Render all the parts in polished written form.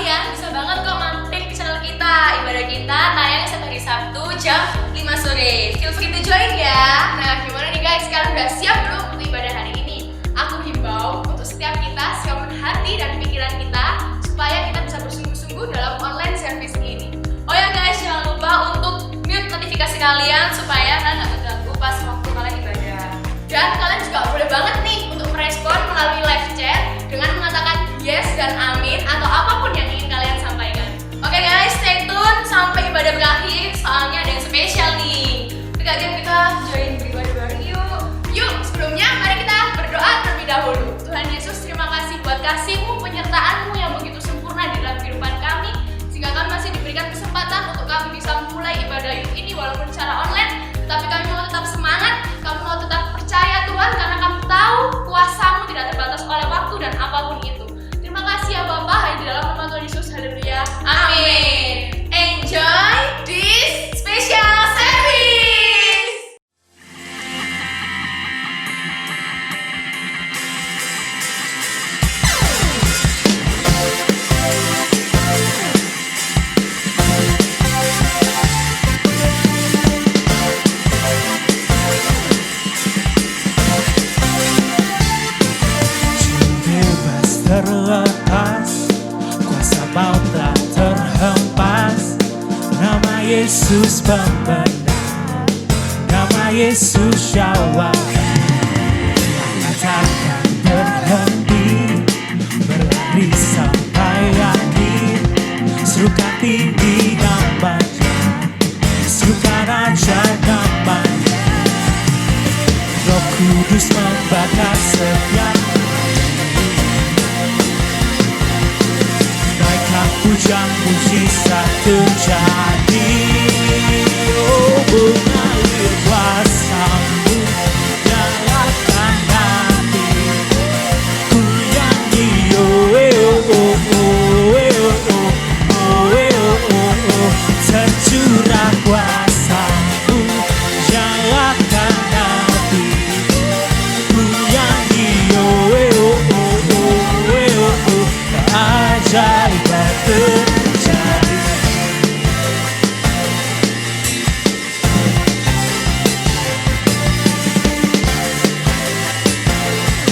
kalian bisa banget kok mampir di channel kita. Ibadah kita tayang setiap hari Sabtu jam 5 sore. Feel free to join ya. Nah, gimana nih guys? Kalian udah siap belum untuk ibadah hari ini? Aku himbau untuk setiap kita siapkan hati dan pikiran kita supaya kita bisa bersungguh-sungguh dalam online service ini. Oh ya guys, jangan lupa untuk mute notifikasi kalian supaya kalian nggak terganggu pas waktu kalian ibadah. Dan kalian juga boleh banget nih untuk merespon melalui live chat dengan mengatakan yes dan amin atau apapun yang ingin kalian sampaikan. Oke guys, stay tune sampai ibadah berakhir soalnya ada yang spesial nih. Dekat kita join beribadah bareng yuk. Yuk, sebelumnya mari kita berdoa terlebih dahulu. Tuhan Yesus, terima kasih buat kasih-Mu, penyertaan-Mu yang begitu sempurna di dalam kehidupan kami, sehingga kami masih diberikan kesempatan untuk kami bisa memulai ibadah yuk ini walaupun secara online, tetapi kami mau tetap semangat, kami mau tetap percaya Tuhan, karena kami tahu kuasa-Mu tidak terbatas oleh waktu dan apapun itu. Terima kasih ya Bapa, hanya di dalam nama Tuhan Yesus, haleluya, amin. Enjoy this special service. Terlepas, kuasa maut tak terhempas. Nama Yesus pembenar, nama Yesus jawab. Takkan berhenti, berlari sampai akhir. Serukan tinggi namanya, serukan ajaib namanya. Roh Kudus membakar setiap pujian mujizat terjadi. Oh, mengalir kuasa-Mu, nyalakan hati. Ku nyanyi, oh, oh, oh, oh, oh, oh, oh, oh, oh. Tercurah kuasa-Mu, nyalakan hati. Ku nyanyi, oh, oh, oh, oh, oh, oh. Ajaib terjadi.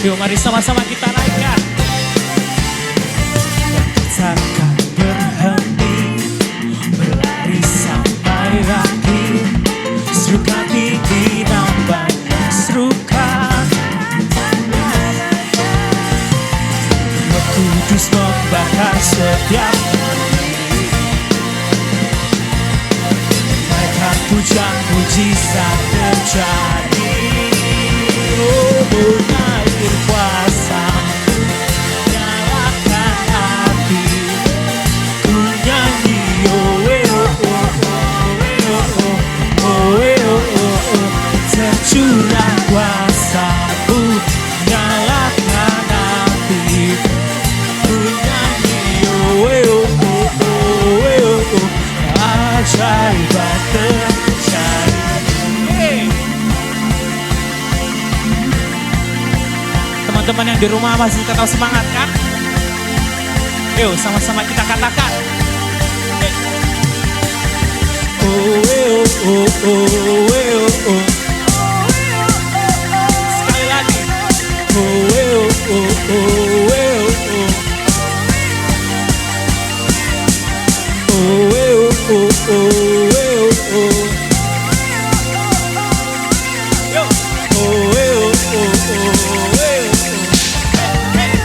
Yuk mari sama-sama kita naikkan. Takkan berhenti, berlari sampai akhir. Serukan tinggi namanya, serukan. Roh Kudus membakar setiap pujian mujizat terjadi. Oh, mengalir kuasa-Mu, nyalakan hati. Ku nyanyi, oh, oh, oh, oh, oh, oh, oh, oh. Tercurah kuasa-Mu, nyalakan hati. Ku nyanyi, oh, oh, oh, oh, oh. Ajaib terjadi. Hey. Teman-teman yang di rumah masih tetap semangat kan? Yuk sama-sama kita katakan. Hey. Oh, oh, oh, oh, oh, oh. Sekali lagi. Oh, oh, oh, oh, oh, oh. Oh, oh, oh, oh, oh. Yo. Oh, oh, oh, oh, oh. Hey, hey, hey.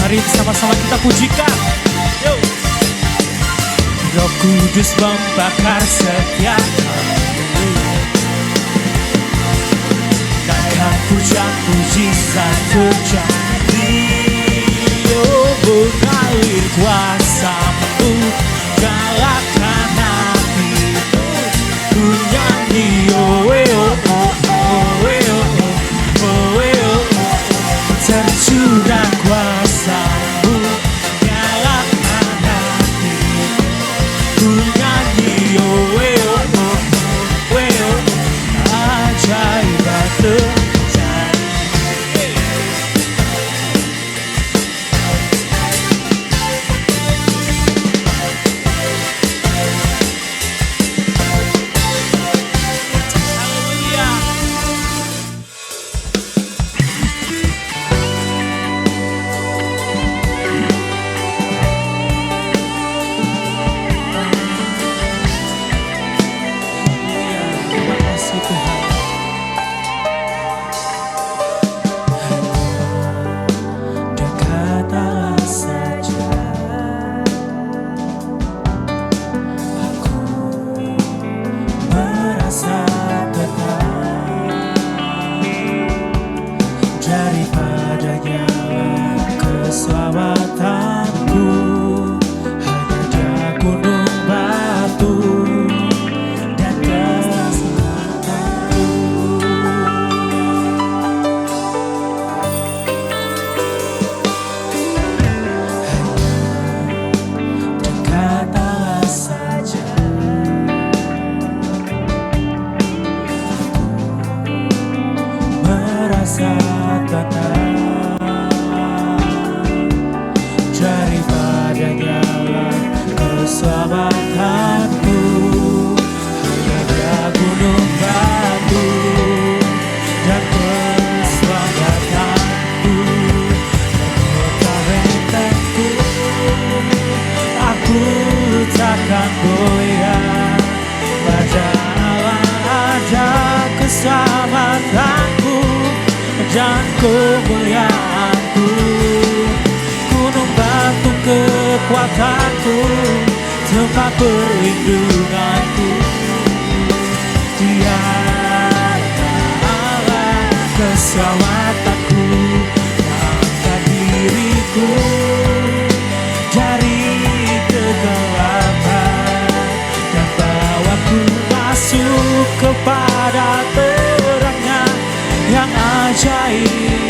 Mari sama-sama kita pujikan. Yo. Roh Kudus membakar setiap hati. Takkan pujian mujizat terjadi. Oh, mengalir kuasa-Mu, nyalakan hati. Ku nyanyi, oh, oh, oh, oh, oh. merasa tenang, daripadanya keselamatanku. Hanya gunung batu dan keselamatanku, kota bentengku. Aku takkan goyah, pada Allah ada keselamatanku dan kemuliaanku. Gunung batu kekuatanku, tempat perlindunganku. Dia Allah keselamatanku, angkat diriku dari kegelapan dan bawaku masuk kepada terangnya yang ajaib.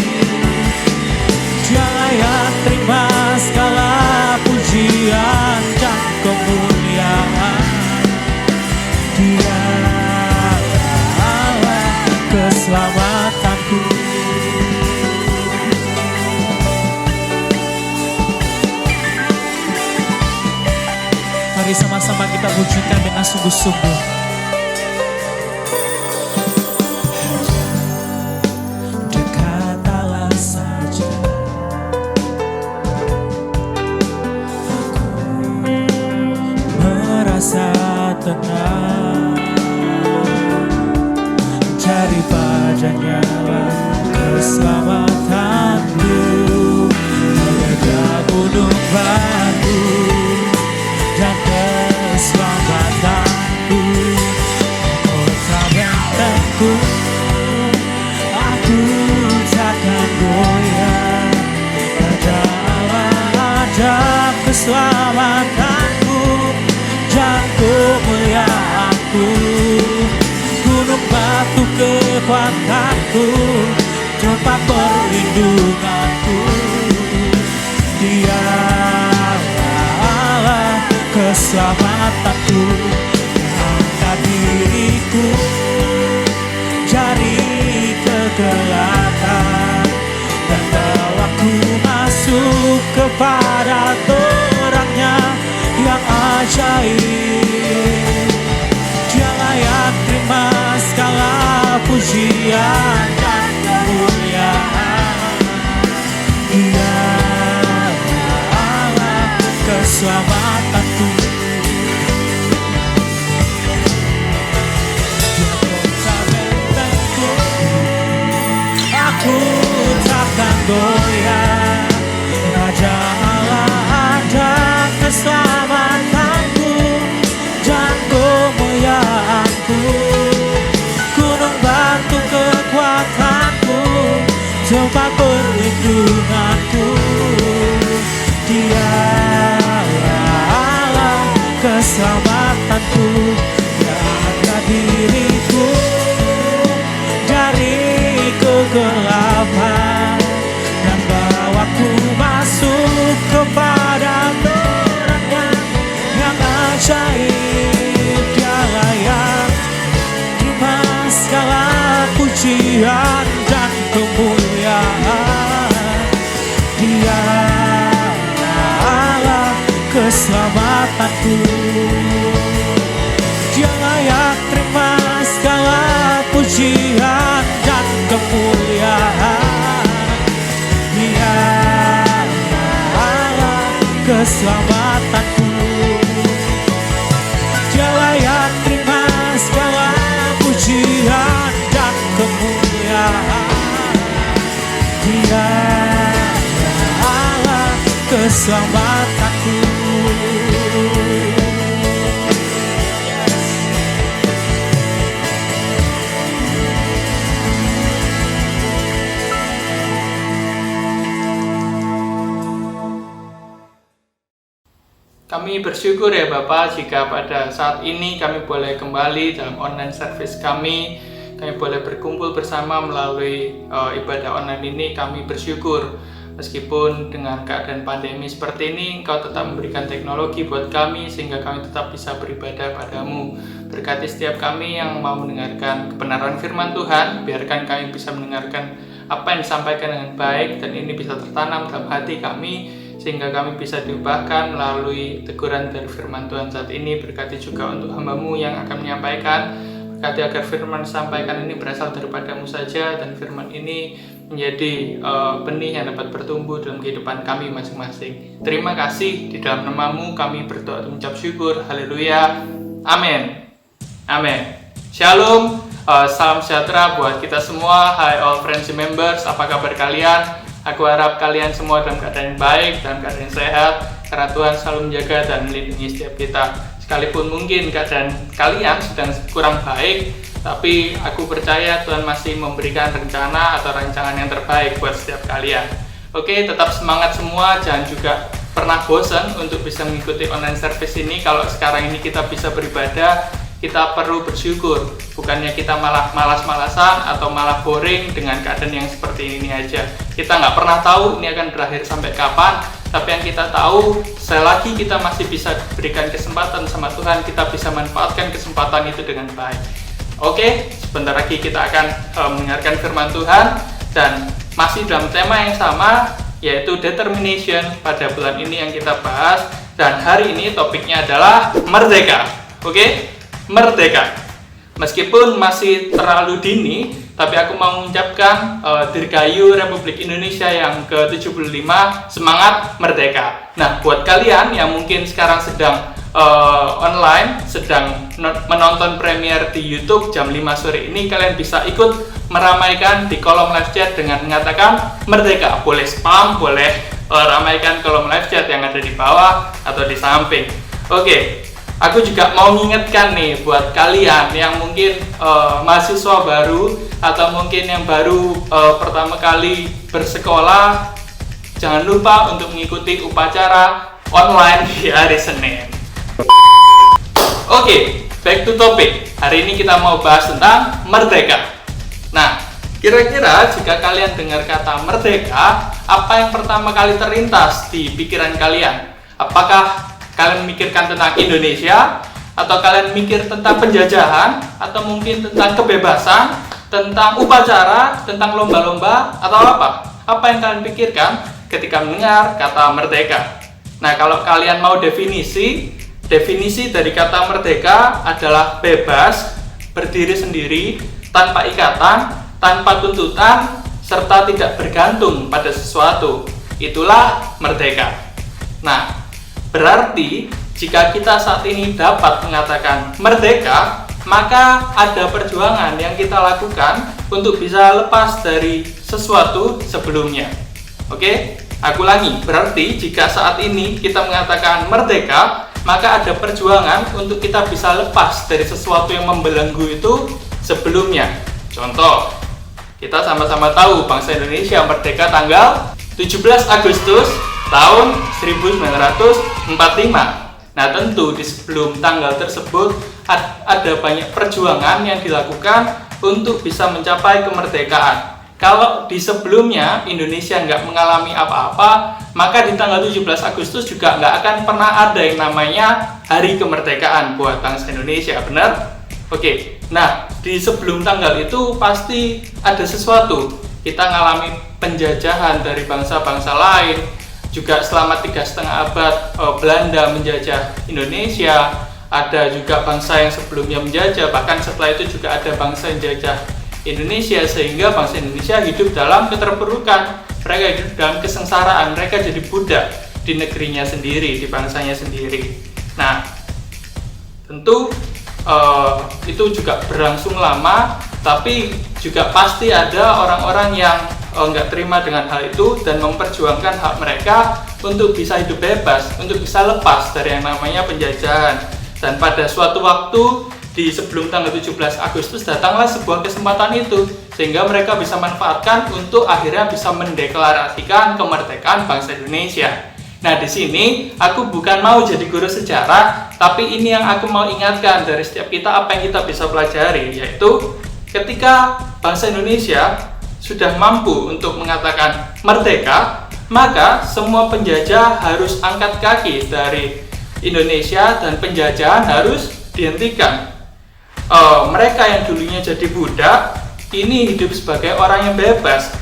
Dia layak terima segala pujian dan kemuliaan. Dia Allah keselamatanku. Mari sama-sama kita pujikan dengan sungguh-sungguh. Dekat Allah saja aku merasa tenang, daripadanya keselamatanku. Ada gunung batu dan keselamatanku, kota bentengku. Aku takkan goyah, pada Allah ada keselamatanku dan kemuliaanku. Gunung batu kekuatanku, tempat perlindunganku. Dia Allah keselamatanku, angkat diriku dari kegelapan dan bawaku masuk kepada terangnya yang ajaib. Dia layak terima segala pujian dan kemuliaan. Dia Allah keselamatanku. Dia kota bentengku, aku takkan goyah. Raja Allah ada keselamatanku dan kemuliaanku. Gunung batu kekuatanku, tempat perlindunganku. Dia Allah keselamatanku, yang angkat diriku dari kegelapan dan bawaku masuk kepada terangnya yang ajaib. Dia layak terima segala pujian dan kemuliaan. Dia Allah keselamatanku. Dia layak terima segala pujian dan kemuliaan. Dia Allah keselamatanku. Dia layak terima segala pujian dan kemuliaan. Dia Allah keselamatanku. Kami bersyukur ya Bapak jika pada saat ini kami boleh kembali dalam online service kami boleh berkumpul bersama melalui ibadah online ini. Kami bersyukur meskipun dengan keadaan pandemi seperti ini Engkau tetap memberikan teknologi buat kami sehingga kami tetap bisa beribadah padamu. Berkati setiap kami yang mau mendengarkan kebenaran firman Tuhan. Biarkan kami bisa mendengarkan apa yang disampaikan dengan baik, dan ini bisa tertanam dalam hati kami, sehingga kami bisa diubahkan melalui teguran dari firman Tuhan saat ini. Berkati juga untuk hamba-Mu yang akan menyampaikan. Berkati agar firman disampaikan ini berasal daripada-Mu saja, dan firman ini menjadi benih yang dapat bertumbuh dalam kehidupan kami masing-masing. Terima kasih, di dalam nama-Mu kami berdoa dan mengucap syukur. Haleluya. Amin. Amin. Shalom, salam sejahtera buat kita semua. Hai all friends and members, apa kabar kalian? Aku harap kalian semua dalam keadaan yang baik, dalam keadaan yang sehat, karena Tuhan selalu menjaga dan melindungi setiap kita. Sekalipun mungkin keadaan kalian sedang kurang baik, tapi aku percaya Tuhan masih memberikan rencana atau rancangan yang terbaik buat setiap kalian. Oke, tetap semangat semua, jangan juga pernah bosan untuk bisa mengikuti online service ini. Kalau sekarang ini kita bisa beribadah, kita perlu bersyukur, bukannya kita malah malas-malasan atau malah boring dengan keadaan yang seperti ini aja. Kita nggak pernah tahu ini akan berakhir sampai kapan, tapi yang kita tahu, selagi kita masih bisa berikan kesempatan sama Tuhan, kita bisa manfaatkan kesempatan itu dengan baik. Oke, sebentar lagi kita akan mendengarkan firman Tuhan, dan masih dalam tema yang sama, yaitu determination pada bulan ini yang kita bahas, dan hari ini topiknya adalah merdeka. Oke? Merdeka. Meskipun masih terlalu dini, tapi aku mau mengucapkan Dirgayu Republik Indonesia yang ke-75, semangat merdeka. Nah, buat kalian yang mungkin sekarang sedang online, sedang menonton premiere di YouTube jam 5 sore ini, kalian bisa ikut meramaikan di kolom live chat dengan mengatakan merdeka. Boleh spam, boleh ramaikan kolom live chat yang ada di bawah atau di samping. Oke. Aku juga mau mengingatkan nih buat kalian yang mungkin mahasiswa baru atau mungkin yang baru pertama kali bersekolah, jangan lupa untuk mengikuti upacara online di hari Senin. Oke, back to topic. Hari ini kita mau bahas tentang merdeka. Nah, kira-kira jika kalian dengar kata merdeka, apa yang pertama kali terlintas di pikiran kalian? Apakah kalian memikirkan tentang Indonesia, atau kalian mikir tentang penjajahan, atau mungkin tentang kebebasan, tentang upacara, tentang lomba-lomba, atau apa? Apa yang kalian pikirkan ketika mendengar kata merdeka? Nah, kalau kalian mau definisi dari kata merdeka adalah bebas, berdiri sendiri, tanpa ikatan, tanpa tuntutan, serta tidak bergantung pada sesuatu. Itulah merdeka. Nah, berarti jika kita saat ini dapat mengatakan merdeka, maka ada perjuangan yang kita lakukan untuk bisa lepas dari sesuatu sebelumnya. Oke, aku ulangi. Berarti jika saat ini kita mengatakan merdeka, maka ada perjuangan untuk kita bisa lepas dari sesuatu yang membelenggu itu sebelumnya. Contoh, kita sama-sama tahu bangsa Indonesia merdeka tanggal 17 Agustus tahun 1945. Nah, tentu di sebelum tanggal tersebut ada banyak perjuangan yang dilakukan untuk bisa mencapai kemerdekaan. Kalau di sebelumnya Indonesia nggak mengalami apa-apa, maka di tanggal 17 Agustus juga nggak akan pernah ada yang namanya Hari Kemerdekaan buat bangsa Indonesia, benar? Oke, nah di sebelum tanggal itu pasti ada sesuatu. Kita ngalami penjajahan dari bangsa-bangsa lain. Juga selama 3,5 abad Belanda menjajah Indonesia. Ada juga bangsa yang sebelumnya menjajah, bahkan setelah itu juga ada bangsa yang menjajah Indonesia, sehingga bangsa Indonesia hidup dalam keterpurukan. Mereka hidup dalam kesengsaraan, mereka jadi budak di negerinya sendiri, di bangsanya sendiri. Nah, tentu itu juga berlangsung lama, tapi juga pasti ada orang-orang yang nggak terima dengan hal itu dan memperjuangkan hak mereka untuk bisa hidup bebas, untuk bisa lepas dari yang namanya penjajahan. Dan pada suatu waktu di sebelum tanggal 17 Agustus datanglah sebuah kesempatan itu, sehingga mereka bisa manfaatkan untuk akhirnya bisa mendeklarasikan kemerdekaan bangsa Indonesia. Nah, di sini aku bukan mau jadi guru sejarah, tapi ini yang aku mau ingatkan dari setiap kita, apa yang kita bisa pelajari, yaitu ketika bangsa Indonesia sudah mampu untuk mengatakan merdeka, maka semua penjajah harus angkat kaki dari Indonesia dan penjajahan harus dihentikan. mereka yang dulunya jadi budak, ini hidup sebagai orang yang bebas.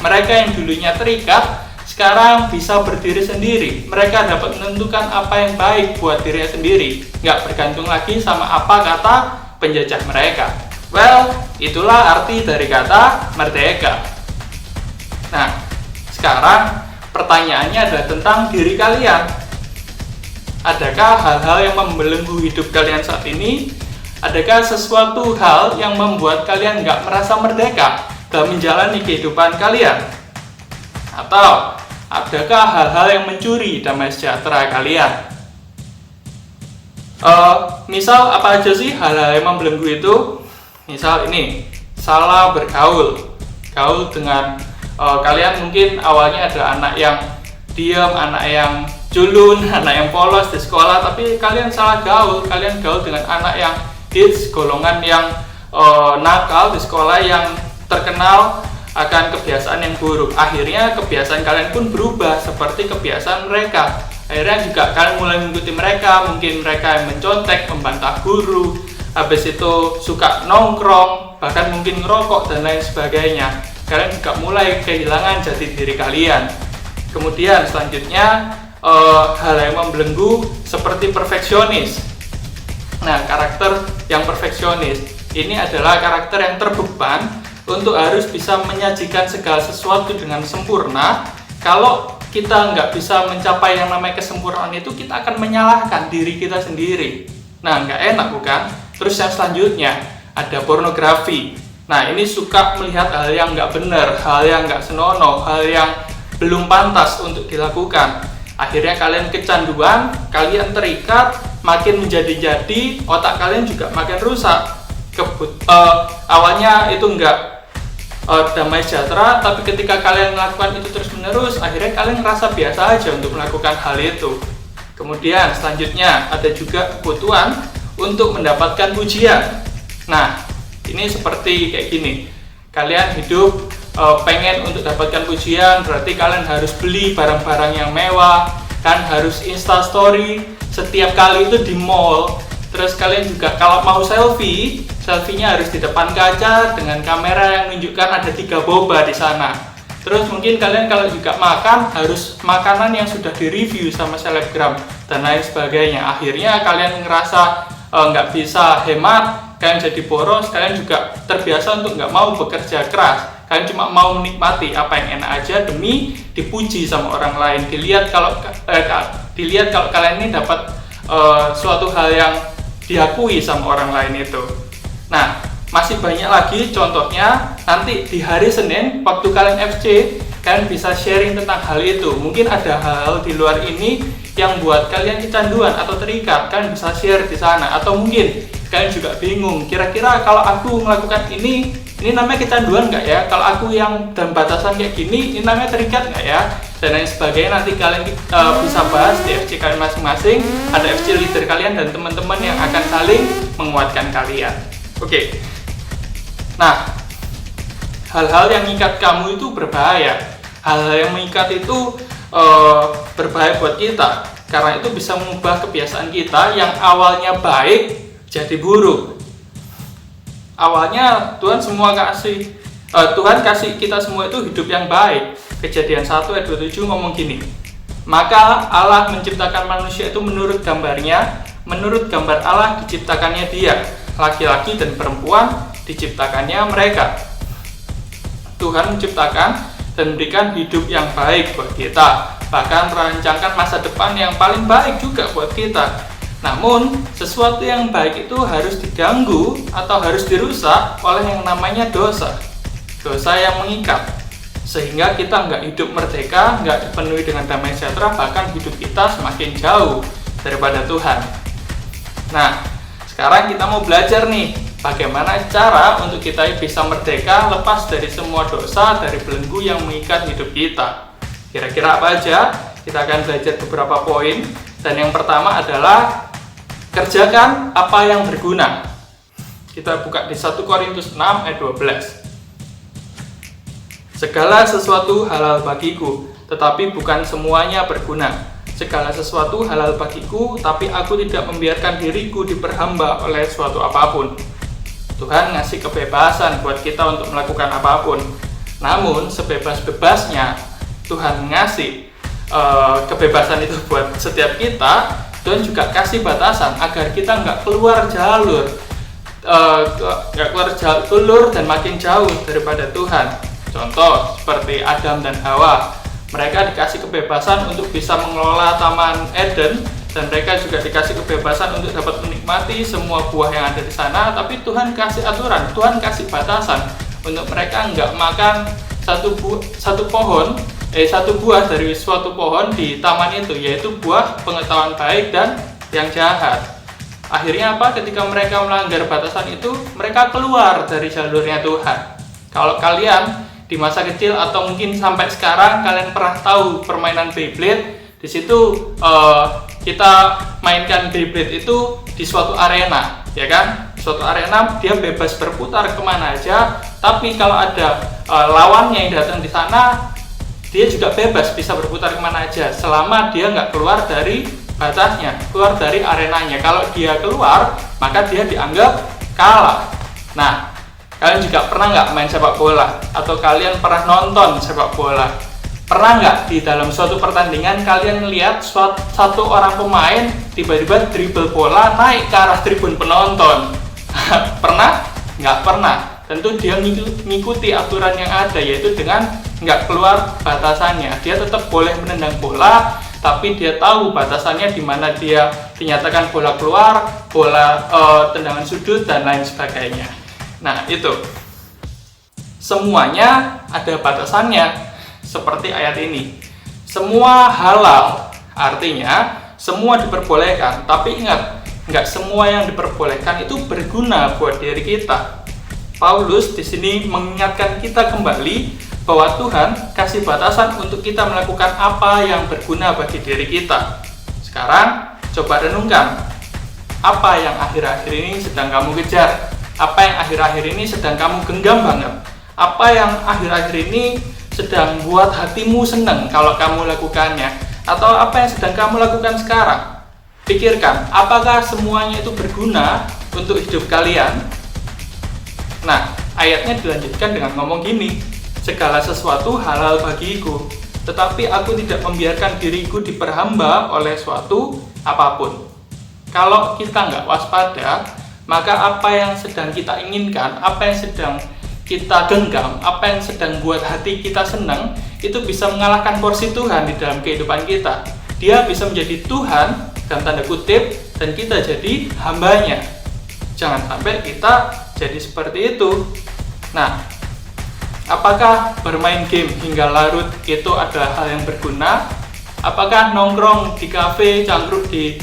Mereka yang dulunya terikat, sekarang bisa berdiri sendiri. Mereka dapat menentukan apa yang baik buat dirinya sendiri, nggak bergantung lagi sama apa kata penjajah mereka. Well, itulah arti dari kata merdeka. Nah, sekarang pertanyaannya adalah tentang diri kalian. Adakah hal-hal yang membelenggu hidup kalian saat ini? Adakah sesuatu hal yang membuat kalian nggak merasa merdeka dalam menjalani kehidupan kalian? Atau adakah hal-hal yang mencuri damai sejahtera kalian? Misal apa aja sih hal-hal yang membelenggu itu? Misal ini, salah bergaul. Gaul dengan kalian mungkin awalnya ada anak yang diam, anak yang culun, anak yang polos di sekolah, tapi kalian salah gaul. Kalian gaul dengan anak yang hits, golongan yang nakal di sekolah, yang terkenal akan kebiasaan yang buruk. Akhirnya kebiasaan kalian pun berubah seperti kebiasaan mereka. Akhirnya juga kalian mulai mengikuti mereka. Mungkin mereka yang mencontek, membantah guru, habis itu suka nongkrong, bahkan mungkin ngerokok dan lain sebagainya. Kalian juga mulai kehilangan jati diri kalian. Kemudian selanjutnya hal yang membelenggu seperti perfeksionis. Nah, karakter yang perfeksionis ini adalah karakter yang terbeban untuk harus bisa menyajikan segala sesuatu dengan sempurna. Kalau kita nggak bisa mencapai yang namanya kesempurnaan itu, kita akan menyalahkan diri kita sendiri. Nah, nggak enak bukan? Terus yang selanjutnya ada pornografi. Nah, ini suka melihat hal yang nggak benar, hal yang nggak senonoh, hal yang belum pantas untuk dilakukan. Akhirnya kalian kecanduan, kalian terikat, makin menjadi-jadi, otak kalian juga makin rusak. Awalnya itu nggak damai sejahtera, tapi ketika kalian melakukan itu terus-menerus, akhirnya kalian ngerasa biasa aja untuk melakukan hal itu. Kemudian selanjutnya ada juga kebutuhan untuk mendapatkan pujian. Nah, ini seperti kayak gini. Kalian hidup pengen untuk dapatkan pujian, berarti kalian harus beli barang-barang yang mewah, kan harus instastory setiap kali itu di mall. Terus kalian juga kalau mau selfie, selfie-nya harus di depan kaca dengan kamera yang menunjukkan ada 3 boba di sana. Terus mungkin kalian kalau juga makan, harus makanan yang sudah di-review sama selebgram dan lain sebagainya. Akhirnya kalian ngerasa nggak bisa hemat, kalian jadi boros, kalian juga terbiasa untuk nggak mau bekerja keras. Kalian cuma mau menikmati apa yang enak aja demi dipuji sama orang lain. Dilihat kalau kalian ini dapat suatu hal yang diakui sama orang lain itu. Nah, masih banyak lagi contohnya. Nanti di hari Senin waktu kalian FC, kalian bisa sharing tentang hal itu. Mungkin ada hal-hal di luar ini yang buat kalian kecanduan atau terikat, kalian bisa share di sana. Atau mungkin kalian juga bingung, kira-kira kalau aku melakukan ini namanya kecanduan nggak ya? Kalau aku yang dalam batasan kayak gini, ini namanya terikat nggak ya? Dan lain sebagainya. Nanti kalian bisa bahas di FC kalian masing-masing. Ada FC leader kalian dan teman-teman yang akan saling menguatkan kalian. Oke. Nah, hal-hal yang mengikat kamu itu berbahaya. Hal-hal yang mengikat itu berbahaya buat kita, karena itu bisa mengubah kebiasaan kita yang awalnya baik jadi buruk. Awalnya Tuhan kasih kita semua itu hidup yang baik. Kejadian 1 ayat 27 ngomong gini, maka Allah menciptakan manusia itu menurut gambarnya, menurut gambar Allah diciptakannya dia, laki-laki dan perempuan diciptakannya mereka. Tuhan menciptakan dan memberikan hidup yang baik buat kita, bahkan merancangkan masa depan yang paling baik juga buat kita. Namun, sesuatu yang baik itu harus diganggu atau harus dirusak oleh yang namanya dosa. Dosa yang mengikat, sehingga kita nggak hidup merdeka, nggak dipenuhi dengan damai sejahtera, bahkan hidup kita semakin jauh daripada Tuhan. Nah, sekarang kita mau belajar nih, bagaimana cara untuk kita bisa merdeka, lepas dari semua dosa, dari belenggu yang mengikat hidup kita. Kira-kira apa aja? Kita akan belajar beberapa poin. Dan yang pertama adalah kerjakan apa yang berguna. Kita buka di 1 Korintus 6 ayat 12. Segala sesuatu halal bagiku, tetapi bukan semuanya berguna. Segala sesuatu halal bagiku, tapi aku tidak membiarkan diriku diperhamba oleh suatu apapun. Tuhan ngasih kebebasan buat kita untuk melakukan apapun. Namun sebebas-bebasnya Tuhan ngasih kebebasan itu buat setiap kita, Tuhan juga kasih batasan agar kita nggak keluar jalur dan makin jauh daripada Tuhan. Contoh seperti Adam dan Hawa, mereka dikasih kebebasan untuk bisa mengelola Taman Eden, dan mereka juga dikasih kebebasan untuk dapat menikmati semua buah yang ada di sana. Tapi Tuhan kasih aturan, Tuhan kasih batasan untuk mereka nggak makan satu buah dari suatu pohon di taman itu, yaitu buah pengetahuan baik dan yang jahat. Akhirnya apa? Ketika mereka melanggar batasan itu, mereka keluar dari jalurnya Tuhan. Kalau kalian di masa kecil atau mungkin sampai sekarang kalian pernah tahu permainan Beyblade, di situ kita mainkan Beyblade itu di suatu arena, ya kan? Suatu arena dia bebas berputar kemana aja, tapi kalau ada lawannya yang datang di sana, dia juga bebas bisa berputar kemana aja selama dia nggak keluar dari batasnya, keluar dari arenanya. Kalau dia keluar, maka dia dianggap kalah. Nah, kalian juga pernah nggak main sepak bola? Atau kalian pernah nonton sepak bola? Pernah nggak di dalam suatu pertandingan kalian melihat satu orang pemain tiba-tiba dribble bola naik ke arah tribun penonton? Pernah? Nggak pernah. Tentu dia mengikuti aturan yang ada, yaitu dengan nggak keluar batasannya. Dia tetap boleh menendang bola, tapi dia tahu batasannya di mana dia dinyatakan bola keluar, bola tendangan sudut, dan lain sebagainya. Nah, itu semuanya ada batasannya. Seperti ayat ini, semua halal, artinya semua diperbolehkan. Tapi ingat, nggak semua yang diperbolehkan itu berguna buat diri kita. Paulus di sini mengingatkan kita kembali bahwa Tuhan kasih batasan untuk kita melakukan apa yang berguna bagi diri kita. Sekarang coba renungkan, apa yang akhir-akhir ini sedang kamu kejar? Apa yang akhir-akhir ini sedang kamu genggam banget? Apa yang akhir-akhir ini sedang buat hatimu senang kalau kamu lakukannya? Atau apa yang sedang kamu lakukan sekarang? Pikirkan, apakah semuanya itu berguna untuk hidup kalian? Nah, ayatnya dilanjutkan dengan ngomong gini, segala sesuatu halal bagiku, tetapi aku tidak membiarkan diriku diperhamba oleh suatu apapun. Kalau kita nggak waspada, maka apa yang sedang kita inginkan, apa yang sedang kita genggam, apa yang sedang buat hati kita senang, itu bisa mengalahkan porsi Tuhan di dalam kehidupan kita. Dia bisa menjadi Tuhan dalam tanda kutip, dan kita jadi hambanya. Jangan sampai kita jadi seperti itu. Nah, apakah bermain game hingga larut itu adalah hal yang berguna? Apakah nongkrong di kafe, cangkruk di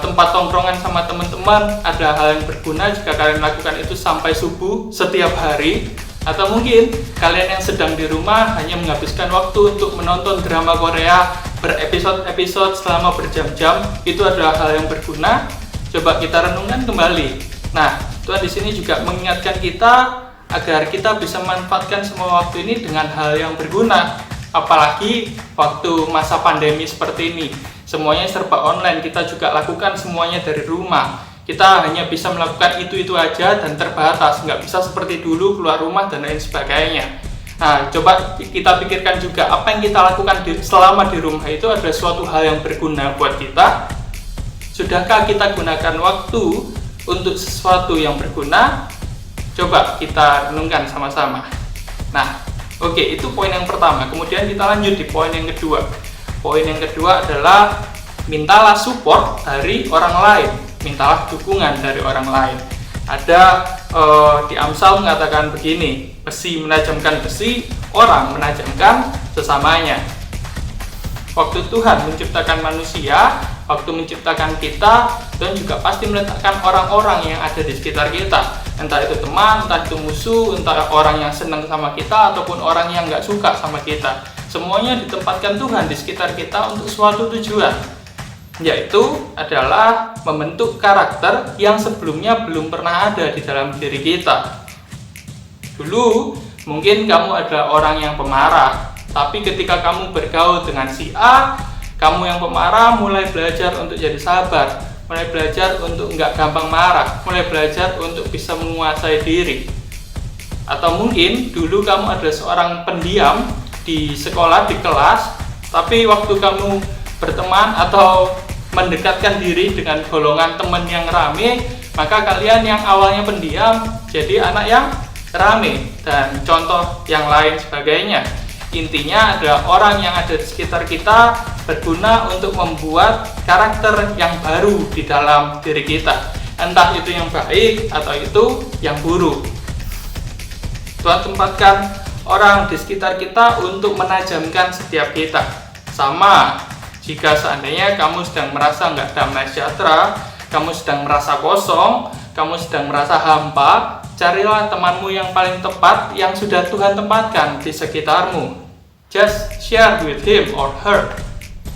tempat tongkrongan sama teman-teman ada hal yang berguna jika kalian lakukan itu sampai subuh setiap hari? Atau mungkin kalian yang sedang di rumah hanya menghabiskan waktu untuk menonton drama Korea berepisode-episode selama berjam-jam, itu adalah hal yang berguna? Coba kita renungkan kembali. Nah, Tuhan di sini juga mengingatkan kita agar kita bisa memanfaatkan semua waktu ini dengan hal yang berguna. Apalagi waktu masa pandemi seperti ini, semuanya serba online, kita juga lakukan semuanya dari rumah. Kita hanya bisa melakukan itu aja dan terbatas, nggak bisa seperti dulu keluar rumah dan lain sebagainya. Nah, coba kita pikirkan juga apa yang kita lakukan selama di rumah itu adalah suatu hal yang berguna buat kita. Sudahkah kita gunakan waktu untuk sesuatu yang berguna? Coba kita renungkan sama-sama. Nah, oke, itu poin yang pertama. Kemudian kita lanjut di poin yang kedua. Poin yang kedua adalah mintalah support dari orang lain, mintalah dukungan dari orang lain. Ada di Amsal mengatakan begini, besi menajamkan besi, orang menajamkan sesamanya. Waktu Tuhan menciptakan manusia, waktu menciptakan kita, Tuhan juga pasti meletakkan orang-orang yang ada di sekitar kita. Entah itu teman, entah itu musuh, entah orang yang senang sama kita, ataupun orang yang nggak suka sama kita. Semuanya ditempatkan Tuhan di sekitar kita untuk suatu tujuan, yaitu adalah membentuk karakter yang sebelumnya belum pernah ada di dalam diri kita. Dulu, mungkin kamu adalah orang yang pemarah, tapi ketika kamu bergaul dengan si A, kamu yang pemarah mulai belajar untuk jadi sabar, mulai belajar untuk nggak gampang marah, mulai belajar untuk bisa menguasai diri. Atau mungkin dulu kamu adalah seorang pendiam di sekolah, di kelas, tapi waktu kamu berteman atau mendekatkan diri dengan golongan teman yang rame, maka kalian yang awalnya pendiam jadi anak yang rame, dan contoh yang lain sebagainya. Intinya adalah orang yang ada di sekitar kita berguna untuk membuat karakter yang baru di dalam diri kita, entah itu yang baik atau itu yang buruk. Tuhan tempatkan orang di sekitar kita untuk menajamkan setiap kita. Sama jika seandainya kamu sedang merasa nggak damai sejahtera, kamu sedang merasa kosong, kamu sedang merasa hampa, carilah temanmu yang paling tepat yang sudah Tuhan tempatkan di sekitarmu. Just share with him or her.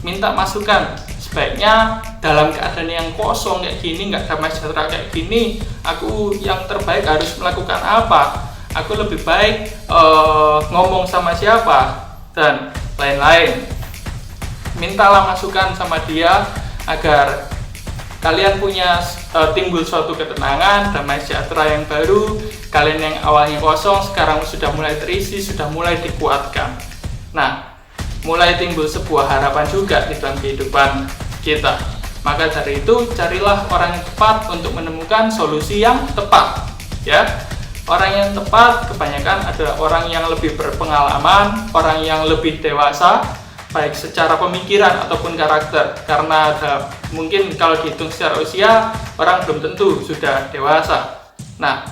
Minta masukan. Sebaiknya dalam keadaan yang kosong kayak gini, nggak damai sejahtera kayak gini, aku yang terbaik harus melakukan apa? Aku lebih baik ngomong sama siapa? Dan lain-lain. Mintalah masukan sama dia agar kalian punya timbul suatu ketenangan, damai sejahtera yang baru. Kalian yang awalnya kosong sekarang sudah mulai terisi, sudah mulai dikuatkan. Nah, mulai timbul sebuah harapan juga di dalam kehidupan kita. Maka dari itu, carilah orang yang tepat untuk menemukan solusi yang tepat. Ya, orang yang tepat kebanyakan adalah orang yang lebih berpengalaman, orang yang lebih dewasa, baik secara pemikiran ataupun karakter. Karena mungkin kalau dihitung secara usia, orang belum tentu sudah dewasa. Nah,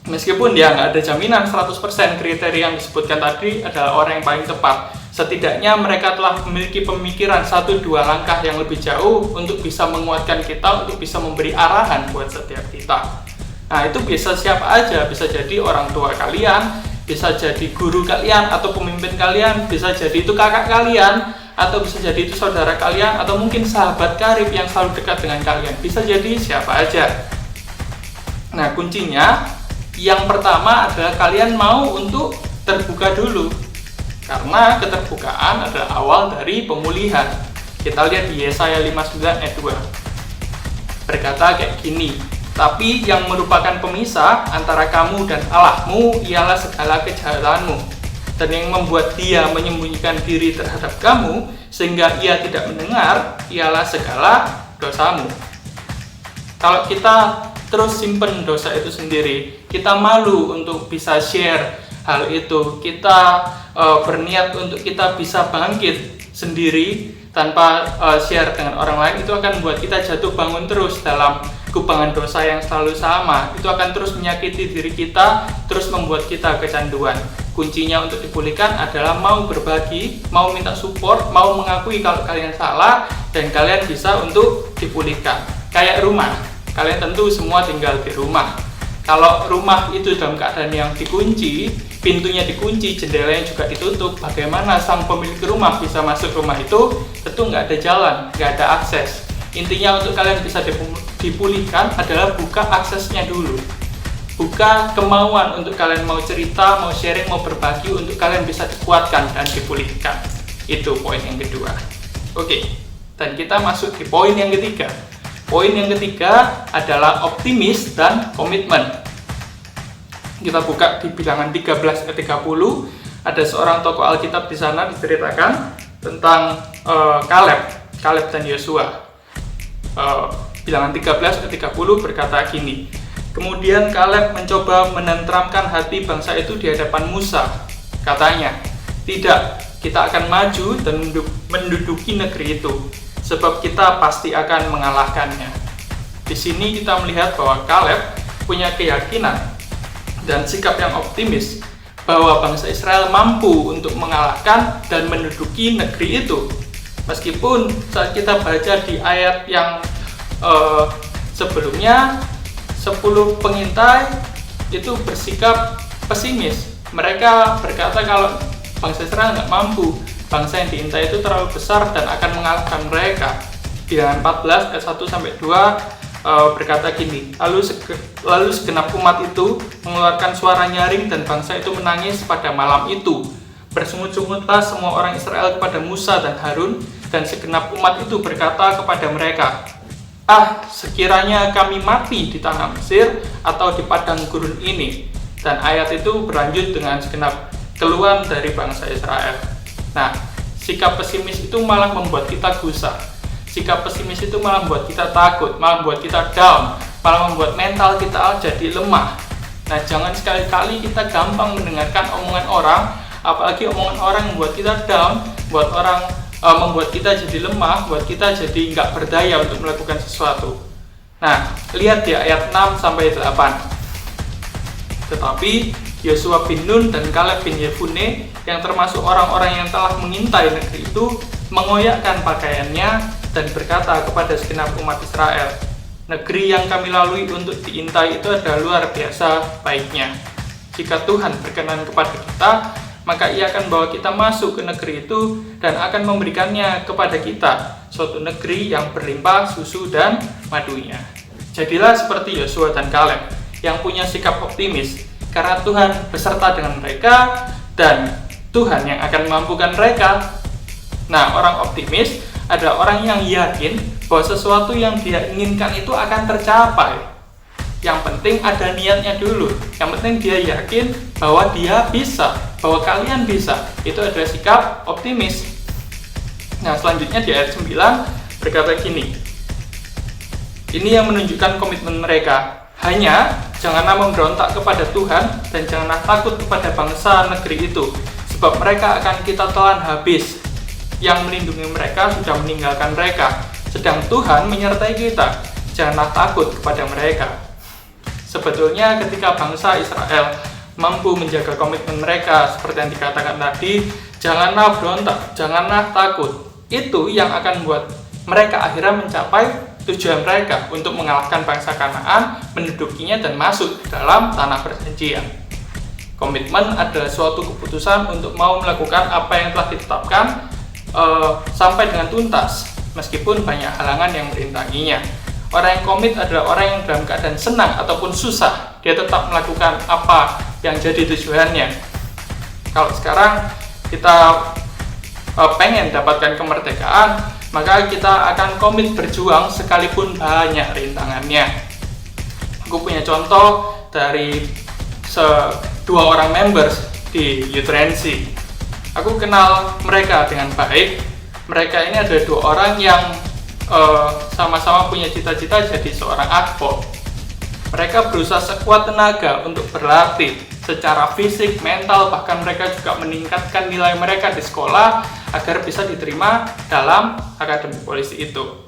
meskipun dia nggak ada jaminan 100% kriteria yang disebutkan tadi adalah orang yang paling tepat, setidaknya mereka telah memiliki pemikiran 1-2 langkah yang lebih jauh untuk bisa menguatkan kita, untuk bisa memberi arahan buat setiap kita. Nah, itu bisa siapa aja, bisa jadi orang tua kalian, bisa jadi guru kalian atau pemimpin kalian, bisa jadi itu kakak kalian, atau bisa jadi itu saudara kalian, atau mungkin sahabat karib yang selalu dekat dengan kalian, bisa jadi siapa aja. Nah, kuncinya yang pertama adalah kalian mau untuk terbuka dulu, karena keterbukaan adalah awal dari pemulihan. Kita lihat di Yesaya 59 ayat 2 berkata kayak gini, tapi yang merupakan pemisah antara kamu dan Allahmu ialah segala kejahatanmu, dan yang membuat dia menyembunyikan diri terhadap kamu sehingga ia tidak mendengar ialah segala dosamu. Kalau kita terus simpen dosa itu sendiri, kita malu untuk bisa share hal itu, kita berniat untuk kita bisa bangkit sendiri tanpa share dengan orang lain, itu akan membuat kita jatuh bangun terus dalam kubangan dosa yang selalu sama. Itu akan terus menyakiti diri kita, terus membuat kita kecanduan. Kuncinya untuk dipulihkan adalah mau berbagi, mau minta support, mau mengakui kalau kalian salah, dan kalian bisa untuk dipulihkan. Kayak rumah, kalian tentu semua tinggal di rumah. Kalau rumah itu dalam keadaan yang dikunci, pintunya dikunci, jendelanya juga ditutup, bagaimana sang pemilik rumah bisa masuk rumah itu? Tentu nggak ada jalan, nggak ada akses. Intinya untuk kalian bisa dipulihkan adalah buka aksesnya dulu. Buka kemauan untuk kalian mau cerita, mau sharing, mau berbagi, untuk kalian bisa dikuatkan dan dipulihkan. Itu poin yang kedua. Oke, dan kita masuk di poin yang ketiga. Poin yang ketiga adalah optimis dan komitmen. Kita buka di Bilangan 13 ayat 30. Ada seorang tokoh Alkitab di sana diceritakan tentang Kaleb dan Yosua. Bilangan 13 ayat 30 berkata gini, kemudian Kaleb mencoba menenteramkan hati bangsa itu di hadapan Musa. Katanya, tidak, kita akan maju dan menduduki negeri itu, sebab kita pasti akan mengalahkannya. Di sini kita melihat bahwa Kaleb punya keyakinan dan sikap yang optimis bahwa bangsa Israel mampu untuk mengalahkan dan menduduki negeri itu. Meskipun saat kita baca di ayat yang sebelumnya, 10 pengintai itu bersikap pesimis. Mereka berkata kalau bangsa Israel nggak mampu, bangsa yang diintai itu terlalu besar dan akan mengalahkan mereka. Bilangan 14 ayat 1-2 berkata gini, lalu segenap umat itu mengeluarkan suara nyaring dan bangsa itu menangis pada malam itu. Bersungut-sungutlah semua orang Israel kepada Musa dan Harun, dan segenap umat itu berkata kepada mereka, sekiranya kami mati di tanah Mesir atau di padang gurun ini. Dan ayat itu berlanjut dengan segenap keluhan dari bangsa Israel. Nah, sikap pesimis itu malah membuat kita gusar. Sikap pesimis itu malah membuat kita takut, malah membuat kita down, malah membuat mental kita jadi lemah. Nah, jangan sekali-kali kita gampang mendengarkan omongan orang, apalagi omongan orang membuat kita down, membuat kita jadi lemah, buat kita jadi nggak berdaya untuk melakukan sesuatu. Nah, lihat di ayat 6-8. Tetapi Yosua bin Nun dan Kaleb bin Yefune yang termasuk orang-orang yang telah mengintai negeri itu mengoyakkan pakaiannya dan berkata kepada segenap umat Israel, negeri yang kami lalui untuk diintai itu adalah luar biasa baiknya. Jika Tuhan berkenan kepada kita, maka Ia akan bawa kita masuk ke negeri itu dan akan memberikannya kepada kita, suatu negeri yang berlimpah susu dan madunya. Jadilah seperti Yosua dan Kaleb yang punya sikap optimis, karena Tuhan beserta dengan mereka dan Tuhan yang akan memampukan mereka. Nah, orang optimis adalah orang yang yakin bahwa sesuatu yang dia inginkan itu akan tercapai. Yang penting ada niatnya dulu. Yang penting dia yakin bahwa dia bisa, bahwa kalian bisa. Itu adalah sikap optimis. Nah, selanjutnya di ayat 9 berkata gini. Ini yang menunjukkan komitmen mereka. Hanya janganlah memberontak kepada Tuhan dan janganlah takut kepada bangsa negeri itu, sebab mereka akan kita telan habis. Yang melindungi mereka sudah meninggalkan mereka, sedang Tuhan menyertai kita. Janganlah takut kepada mereka. Sebetulnya ketika bangsa Israel mampu menjaga komitmen mereka seperti yang dikatakan tadi, janganlah berontak, janganlah takut. Itu yang akan membuat mereka akhirnya mencapai tujuan mereka untuk mengalahkan bangsa Kanaan, mendudukinya dan masuk ke dalam tanah perjanjian. Komitmen adalah suatu keputusan untuk mau melakukan apa yang telah ditetapkan sampai dengan tuntas, meskipun banyak halangan yang merintanginya. Orang yang komit adalah orang yang dalam keadaan senang ataupun susah, dia tetap melakukan apa yang jadi tujuannya. Kalau sekarang kita pengen dapatkan kemerdekaan, maka kita akan komit berjuang sekalipun banyak rintangannya. Aku punya contoh dari dua orang members di Youth Rensi. Aku kenal mereka dengan baik. Mereka ini ada dua orang yang sama-sama punya cita-cita jadi seorang akpol. Mereka berusaha sekuat tenaga untuk berlatih secara fisik, mental, bahkan mereka juga meningkatkan nilai mereka di sekolah agar bisa diterima dalam akademi polisi itu.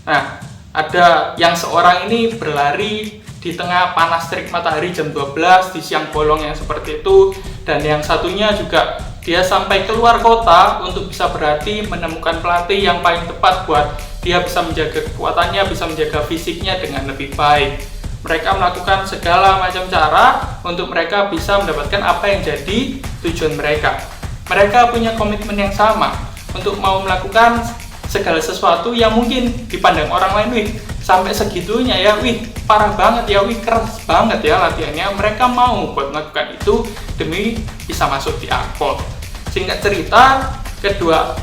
Nah, ada yang seorang ini berlari di tengah panas terik matahari jam 12 di siang bolong yang seperti itu, dan yang satunya juga dia sampai keluar kota untuk bisa berlatih menemukan pelatih yang paling tepat buat dia bisa menjaga kekuatannya, bisa menjaga fisiknya dengan lebih baik. Mereka melakukan segala macam cara untuk mereka bisa mendapatkan apa yang jadi tujuan mereka. Mereka punya komitmen yang sama untuk mau melakukan segala sesuatu yang mungkin dipandang orang lain, wih sampai segitunya ya, wih parah banget ya, wih keras banget ya latihannya. Mereka mau buat melakukan itu demi bisa masuk di akpol. Singkat cerita, kedua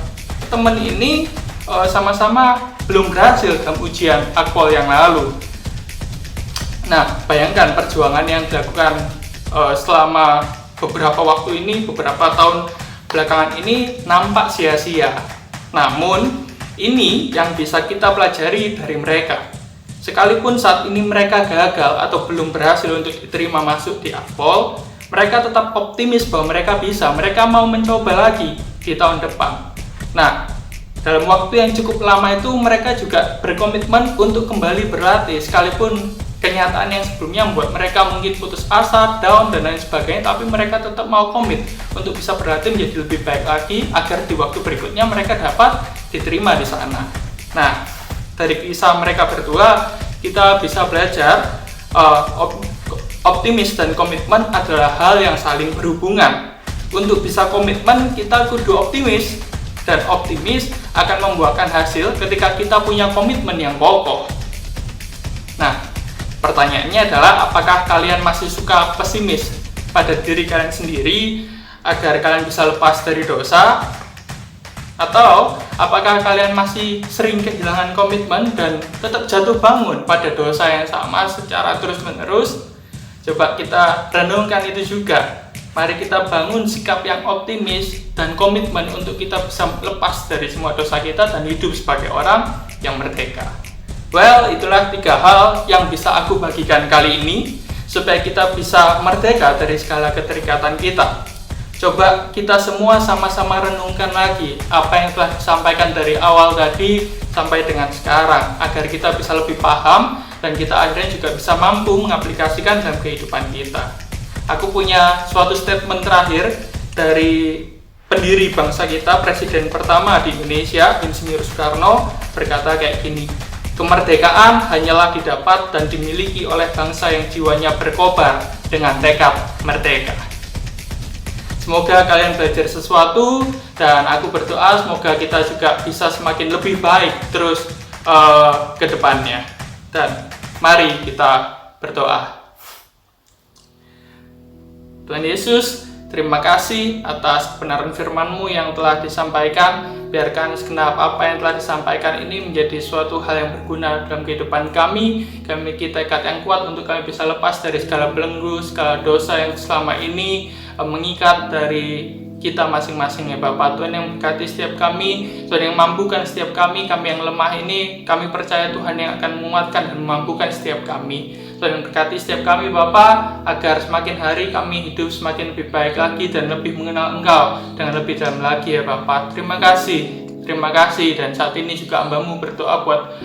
teman ini sama-sama belum berhasil dalam ujian akpol yang lalu. Nah, bayangkan perjuangan yang dilakukan selama beberapa waktu ini, beberapa tahun belakangan ini nampak sia-sia. Namun, ini yang bisa kita pelajari dari mereka. Sekalipun saat ini mereka gagal atau belum berhasil untuk diterima masuk di akpol, mereka tetap optimis bahwa mereka bisa, mereka mau mencoba lagi di tahun depan. Nah, dalam waktu yang cukup lama itu mereka juga berkomitmen untuk kembali berlatih, sekalipun kenyataan yang sebelumnya membuat mereka mungkin putus asa, down, dan lain sebagainya, tapi mereka tetap mau komit untuk bisa berlatih menjadi lebih baik lagi agar di waktu berikutnya mereka dapat diterima di sana. Nah, dari kisah mereka berdua kita bisa belajar optimis dan komitmen adalah hal yang saling berhubungan. Untuk bisa komitmen kita kudu optimis, dan optimis akan membuahkan hasil ketika kita punya komitmen yang kokoh. Nah, pertanyaannya adalah apakah kalian masih suka pesimis pada diri kalian sendiri agar kalian bisa lepas dari dosa? Atau apakah kalian masih sering kehilangan komitmen dan tetap jatuh bangun pada dosa yang sama secara terus-menerus? Coba kita renungkan itu juga. Mari kita bangun sikap yang optimis dan komitmen untuk kita bisa lepas dari semua dosa kita dan hidup sebagai orang yang merdeka. Well, itulah 3 hal yang bisa aku bagikan kali ini supaya kita bisa merdeka dari segala keterikatan kita. Coba kita semua sama-sama renungkan lagi apa yang telah disampaikan dari awal tadi sampai dengan sekarang agar kita bisa lebih paham dan kita akhirnya juga bisa mampu mengaplikasikan dalam kehidupan kita. Aku punya suatu statement terakhir dari pendiri bangsa kita, presiden pertama di Indonesia, Insinyur Soekarno, berkata kayak gini, kemerdekaan hanyalah didapat dan dimiliki oleh bangsa yang jiwanya berkobar dengan tekad merdeka. Semoga kalian belajar sesuatu dan aku berdoa semoga kita juga bisa semakin lebih baik terus ke depannya. Dan mari kita berdoa. Tuhan Yesus, terima kasih atas kebenaran firman-Mu yang telah disampaikan. Biarkan segenap apa yang telah disampaikan ini menjadi suatu hal yang berguna dalam kehidupan kami. Kami memiliki tekad yang kuat untuk kami bisa lepas dari segala belenggu, segala dosa yang selama ini mengikat dari kita masing-masing ya Bapak. Tuhan yang berkati setiap kami, Tuhan yang mampukan setiap kami yang lemah ini, kami percaya Tuhan yang akan menguatkan dan memampukan setiap kami. Tuhan yang berkati setiap kami Bapak, agar semakin hari kami hidup semakin lebih baik lagi dan lebih mengenal Engkau dengan lebih dalam lagi ya Bapak. Terima kasih dan saat ini juga hamba-Mu berdoa buat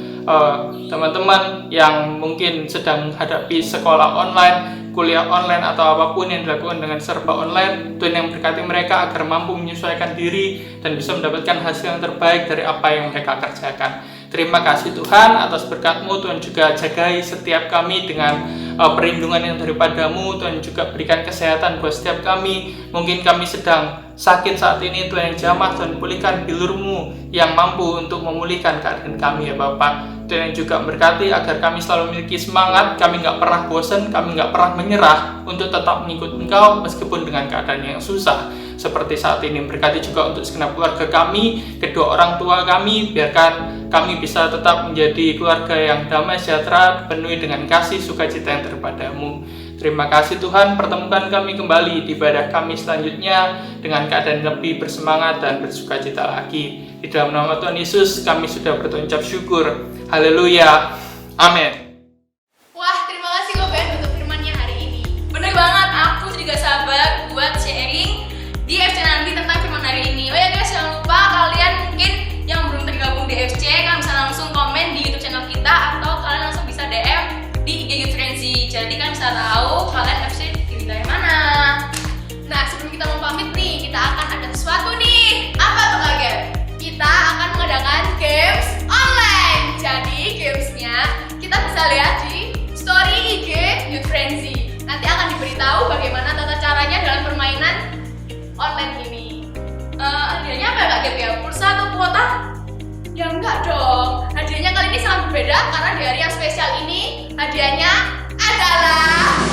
teman-teman yang mungkin sedang menghadapi sekolah online, kuliah online atau apapun yang dilakukan dengan serba online. Tuhan yang berkati mereka agar mampu menyesuaikan diri dan bisa mendapatkan hasil yang terbaik dari apa yang mereka kerjakan. Terima kasih Tuhan atas berkat-Mu. Tuhan juga jagai setiap kami dengan perlindungan yang daripada-Mu. Tuhan juga berikan kesehatan buat setiap kami. Mungkin kami sedang sakit saat ini, Tuhan yang jamah, Tuhan pulihkan bilur-Mu yang mampu untuk memulihkan keadaan kami ya Bapak. Tuhan yang juga berkati agar kami selalu memiliki semangat, kami nggak pernah bosan, kami nggak pernah menyerah untuk tetap mengikut Engkau meskipun dengan keadaan yang susah seperti saat ini. Berkati juga untuk segenap keluarga kami, kedua orang tua kami, biarkan kami bisa tetap menjadi keluarga yang damai sejahtera, penuhi dengan kasih sukacita yang daripada-Mu. Terima kasih Tuhan, pertemukan kami kembali di ibadah kami selanjutnya dengan keadaan lebih bersemangat dan bersukacita lagi. Di dalam nama Tuhan Yesus kami sudah berucap syukur. Haleluya. Amin. Wah, terima kasih loh Ben untuk firman-Nya hari ini. Bener banget, aku juga sabar buat sharing di FC nanti tentang firman hari ini. Oh ya guys, jangan lupa kalian mungkin yang belum tergabung di FC, kalian bisa langsung komen di YouTube channel kita atau kalian langsung bisa DM di IG Youth Frenzy. Jadi kalian bisa tahu kalian FC di wilayah mana. Nah, sebelum kita mau pamit nih, kita akan ada sesuatu nih. Apa tuh Kak Gem? Kita akan mengadakan games online. Jadi gamesnya kita bisa lihat di story IG Youth Frenzy. Nanti akan diberitahu bagaimana tata caranya dalam permainan online ini. Hadiahnya apa ya Kak Gem ya? Pulsa atau kuota? Ya enggak dong. Hadiahnya kali ini sangat berbeda karena di hari yang spesial ini hadiahnya adalah